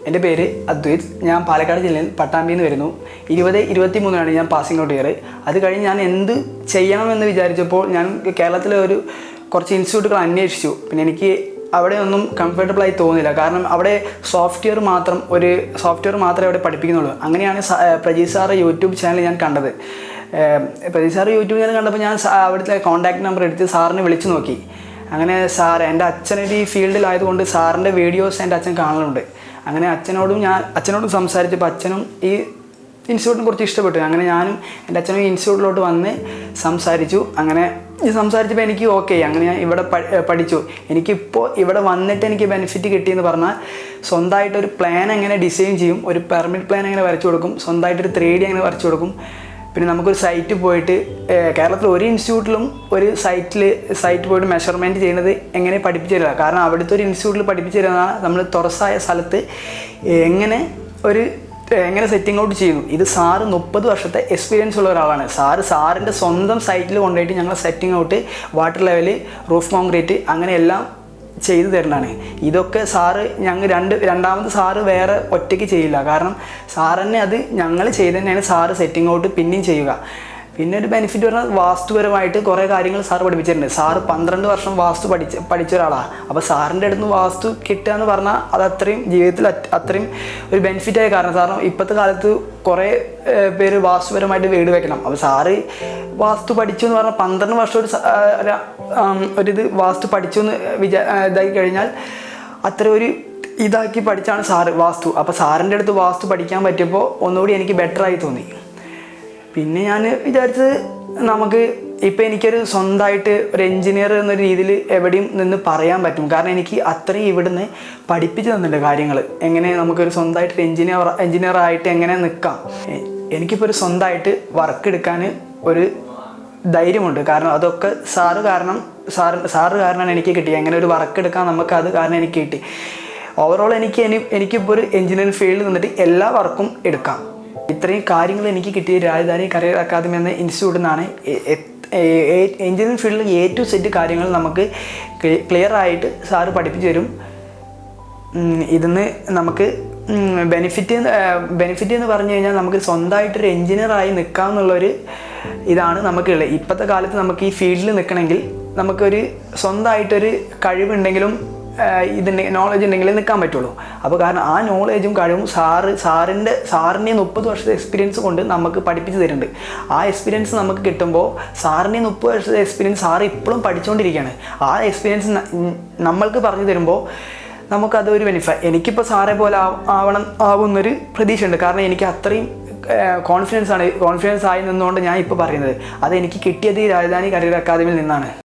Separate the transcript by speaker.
Speaker 1: എൻ്റെ പേര് അദ്വൈത്. ഞാൻ പാലക്കാട് ജില്ലയിൽ പട്ടാമ്പിയിൽ നിന്ന് വരുന്നു. 2023 ഞാൻ പാസിംഗ് ഔട്ട് ഇയർ. അത് കഴിഞ്ഞ് ഞാൻ എന്ത് ചെയ്യണമെന്ന് വിചാരിച്ചപ്പോൾ ഞാൻ കേരളത്തിലെ കുറച്ച് ഇൻസ്റ്റിറ്റ്യൂട്ടുകൾ അന്വേഷിച്ചു. പിന്നെ എനിക്ക് അവിടെ ഒന്നും കംഫർട്ടബിളായി തോന്നില്ല. കാരണം അവിടെ സോഫ്റ്റ്വെയർ മാത്രമേ അവിടെ പഠിപ്പിക്കുന്നുള്ളൂ. അങ്ങനെയാണ് പ്രജീത് സാറ് യൂട്യൂബ് ചാനൽ ഞാൻ കണ്ടത്. പ്രജീത് സാറ് യൂട്യൂബ് ചാനൽ കണ്ടപ്പോൾ ഞാൻ അവിടുത്തെ കോൺടാക്ട് നമ്പർ എടുത്ത് സാറിനെ വിളിച്ചു നോക്കി. അങ്ങനെ എൻ്റെ അച്ഛനൊരു ഈ ഫീൽഡിലായതുകൊണ്ട് സാറിൻ്റെ വീഡിയോസ് എൻ്റെ അച്ഛൻ കാണലുണ്ട്. അങ്ങനെ അച്ഛനോടും സംസാരിച്ചപ്പോൾ അച്ഛനും ഈ ഇൻസ്റ്റിറ്റ്യൂട്ടിനെ കുറിച്ച് ഇഷ്ടപ്പെട്ടു. അങ്ങനെ ഞാനും എൻ്റെ അച്ഛനും ഈ ഇൻസ്റ്റിറ്റ്യൂട്ടിലോട്ട് വന്ന് സംസാരിച്ചു. അങ്ങനെ സംസാരിച്ചപ്പോൾ എനിക്ക് ഓക്കെ. അങ്ങനെ ഞാൻ ഇവിടെ പഠിച്ചു. എനിക്കിപ്പോൾ ഇവിടെ വന്നിട്ട് എനിക്ക് ബെനിഫിറ്റ് കിട്ടിയെന്ന് പറഞ്ഞാൽ സ്വന്തമായിട്ടൊരു പ്ലാൻ എങ്ങനെ ഡിസൈൻ ചെയ്യും, ഒരു പെർമിറ്റ് പ്ലാൻ എങ്ങനെ വരച്ചു കൊടുക്കും, സ്വന്തമായിട്ടൊരു 3D എങ്ങനെ വരച്ചു കൊടുക്കും. പിന്നെ നമുക്കൊരു സൈറ്റിൽ പോയിട്ട് കേരളത്തിൽ ഒരു ഇൻസ്റ്റിറ്റ്യൂട്ടിലും ഒരു സൈറ്റ് പോയിട്ട് മെഷർമെൻറ്റ് ചെയ്യുന്നത് എങ്ങനെ പഠിപ്പിച്ചു തരിക. കാരണം അവിടുത്തെ ഒരു ഇൻസ്റ്റിറ്റ്യൂട്ടിൽ പഠിപ്പിച്ചു തരുന്നതാണ് നമ്മൾ തുറസായ സ്ഥലത്ത് എങ്ങനെ സെറ്റിംഗ് ഔട്ട് ചെയ്യുന്നു. ഇത് സാറ് 30 വർഷത്തെ എക്സ്പീരിയൻസ് ഉള്ള ഒരാളാണ്. സാറിൻ്റെ സ്വന്തം സൈറ്റിൽ കൊണ്ടുപോയിട്ട് ഞങ്ങൾ setting out, water level, roof concrete അങ്ങനെ എല്ലാം ചെയ്തു തരുന്നതാണ്. ഇതൊക്കെ രണ്ടാമത് സാറ് വേറെ ഒറ്റയ്ക്ക് ചെയ്യില്ല. കാരണം സാറന്നെ അത് ഞങ്ങൾ ചെയ്ത് തന്നെയാണ് സാറ് സെറ്റിംഗ് ഔട്ട് പിന്നെയും ചെയ്യുക. പിന്നെ ഒരു ബെനിഫിറ്റ് പറഞ്ഞാൽ വാസ്തുപരമായിട്ട് കുറേ കാര്യങ്ങൾ സാറ് പഠിപ്പിച്ചിട്ടുണ്ട്. സാറ് 12 വർഷം വാസ്തു പഠിച്ച ഒരാളാണ്. അപ്പോൾ സാറിൻ്റെ അടുത്ത് വാസ്തു കിട്ടുക എന്ന് പറഞ്ഞാൽ അത് ജീവിതത്തിൽ അത്രയും ഒരു ബെനിഫിറ്റായ കാരണം. കാരണം ഇപ്പോഴത്തെ കാലത്ത് കുറേ പേര് വാസ്തുപരമായിട്ട് വീട് വെക്കണം. അപ്പോൾ സാറ് വാസ്തു പഠിച്ചു എന്ന് പറഞ്ഞാൽ 12 വർഷം ഒരിത് വാസ്തു പഠിച്ചു എന്ന് ഇതാക്കി കഴിഞ്ഞാൽ അത്ര ഒരു ഇതാക്കി പഠിച്ചാണ് സാറ് വാസ്തു. അപ്പോൾ സാറിൻ്റെ അടുത്ത് വാസ്തു പഠിക്കാൻ പറ്റിയപ്പോൾ ഒന്നുകൂടി എനിക്ക് ബെറ്ററായി തോന്നി. പിന്നെ ഞാൻ വിചാരിച്ചത് ഇപ്പോൾ എനിക്കൊരു സ്വന്തമായിട്ട് ഒരു എൻജിനീയർ എന്നൊരു രീതിയിൽ എവിടെയും നിന്ന് പറയാൻ പറ്റും. കാരണം എനിക്ക് അത്രയും ഇവിടുന്ന് പഠിപ്പിച്ച് തന്നിട്ടുണ്ട് കാര്യങ്ങൾ. എങ്ങനെ നമുക്കൊരു സ്വന്തമായിട്ടൊരു എൻജിനീയറായിട്ട് എങ്ങനെ നിൽക്കാം. എനിക്കിപ്പോൾ ഒരു സ്വന്തമായിട്ട് വർക്ക് എടുക്കാൻ ഒരു ധൈര്യമുണ്ട്. കാരണം അതൊക്കെ സാറ് കാരണമാണ് എനിക്ക് കിട്ടി. എങ്ങനെ ഒരു വർക്ക് എടുക്കാൻ അത് കാരണം എനിക്ക് കിട്ടി. ഓവറോൾ എനിക്കിപ്പോൾ ഒരു എൻജിനീയറിംഗ് ഫീൽഡിൽ നിന്നിട്ട് എല്ലാ വർക്കും എടുക്കാം. ഇത്രയും കാര്യങ്ങൾ എനിക്ക് കിട്ടിയ രാജധാനി കരിയർ അക്കാദമി എന്ന ഇൻസ്റ്റിറ്റ്യൂട്ടിൽ നിന്നാണ്. എൻജിനീയറിംഗ് ഫീൽഡിൽ A to Z കാര്യങ്ങൾ നമുക്ക് ക്ലിയർ ആയിട്ട് സാറ് പഠിപ്പിച്ചു തരും. ഇതിന്ന് നമുക്ക് ബെനിഫിറ്റ് എന്ന് പറഞ്ഞു കഴിഞ്ഞാൽ നമുക്ക് സ്വന്തമായിട്ടൊരു എൻജിനീയറായി നിൽക്കാമെന്നുള്ളൊരു ഇതാണ് നമുക്കുള്ളത്. ഇപ്പോഴത്തെ കാലത്ത് നമുക്ക് ഈ ഫീൽഡിൽ നിൽക്കണമെങ്കിൽ നമുക്കൊരു സ്വന്തമായിട്ടൊരു കഴിവുണ്ടെങ്കിലും നോളജ് ഉണ്ടെങ്കിലേ നിൽക്കാൻ പറ്റുള്ളൂ. അപ്പോൾ കാരണം ആ നോളേജും കഴിവും സാറിൻ്റെ 30 വർഷത്തെ എക്സ്പീരിയൻസ് കൊണ്ട് നമുക്ക് പഠിപ്പിച്ച് തരുന്നുണ്ട്. ആ എക്സ്പീരിയൻസ് നമുക്ക് കിട്ടുമ്പോൾ സാറിൻ്റെ 30 വർഷത്തെ എക്സ്പീരിയൻസ് സാറ് ഇപ്പോഴും പഠിച്ചുകൊണ്ടിരിക്കുകയാണ്. ആ എക്സ്പീരിയൻസ് നമ്മൾക്ക് പറഞ്ഞു തരുമ്പോൾ നമുക്കതൊരു ബെനിഫിറ്റ്. എനിക്കിപ്പോൾ സാറെ പോലെ ആവുന്നൊരു പ്രതീക്ഷയുണ്ട്. കാരണം എനിക്ക് അത്രയും കോൺഫിഡൻസ് ആയി നിന്നുകൊണ്ട് ഞാൻ ഇപ്പോൾ പറയുന്നത്. അത് എനിക്ക് കിട്ടിയത് ഈ രാജധാനി കരിയർ അക്കാദമിയിൽ നിന്നാണ്.